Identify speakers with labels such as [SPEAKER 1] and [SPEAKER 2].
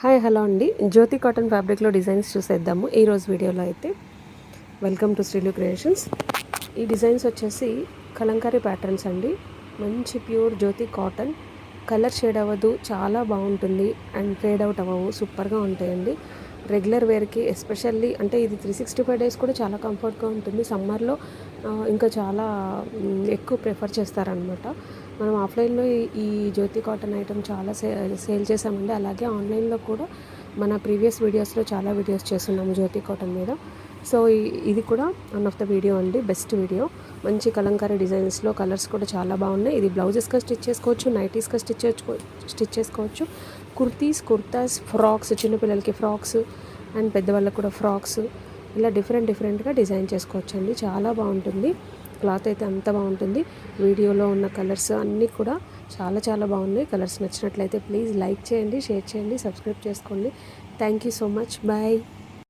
[SPEAKER 1] Hi hello అండి. జ్యోతి cotton ఫ్యాబ్రిక్లో designs చూసేద్దాము ఈరోజు వీడియోలో అయితే. Welcome to Srilu creations. ఈ డిజైన్స్ వచ్చేసి కలంకారీ ప్యాటర్న్స్ అండి. మంచి pure Jyoti cotton, colour shade అవ్వదు, చాలా బాగుంటుంది అండ్ ఫేడ్ అవుట్ అవ్వవు, సూపర్గా ఉంటాయండి. రెగ్యులర్ వేర్కి ఎస్పెషల్లీ అంటే ఇది 365 డేస్ కూడా చాలా కంఫర్ట్గా ఉంటుంది. సమ్మర్లో ఇంకా చాలా ఎక్కువ ప్రిఫర్ చేస్తారనమాట. మనం ఆఫ్లైన్లో ఈ జ్యోతి కాటన్ ఐటమ్ చాలా సేల్ చేసామండి. అలాగే ఆన్లైన్లో కూడా మన ప్రీవియస్ వీడియోస్లో చాలా వీడియోస్ చేస్తున్నాము జ్యోతి కాటన్ మీద. సో ఇది కూడా వన్ ఆఫ్ ద వీడియో అండి, బెస్ట్ వీడియో. మంచి కలంకారీ డిజైన్స్లో కలర్స్ కూడా చాలా బాగున్నాయి. ఇది బ్లౌజెస్గా స్టిచ్ చేసుకోవచ్చు, నైటీస్గా స్టిచ్ చేసుకోవచ్చు, కుర్తాస్, ఫ్రాక్స్, చిన్నపిల్లలకి ఫ్రాక్స్ అండ్ పెద్దవాళ్ళకి కూడా ఫ్రాక్స్, ఇలా డిఫరెంట్గా డిజైన్ చేసుకోవచ్చు అండి. చాలా బాగుంటుంది. క్లాత్ అయితే అంత బాగుంటుంది. వీడియోలో ఉన్న కలర్స్ అన్నీ కూడా చాలా బాగున్నాయి. కలర్స్ నచ్చినట్లయితే ప్లీజ్ లైక్ చేయండి, షేర్ చేయండి, సబ్స్క్రైబ్ చేసుకోండి. Thank you so much. Bye.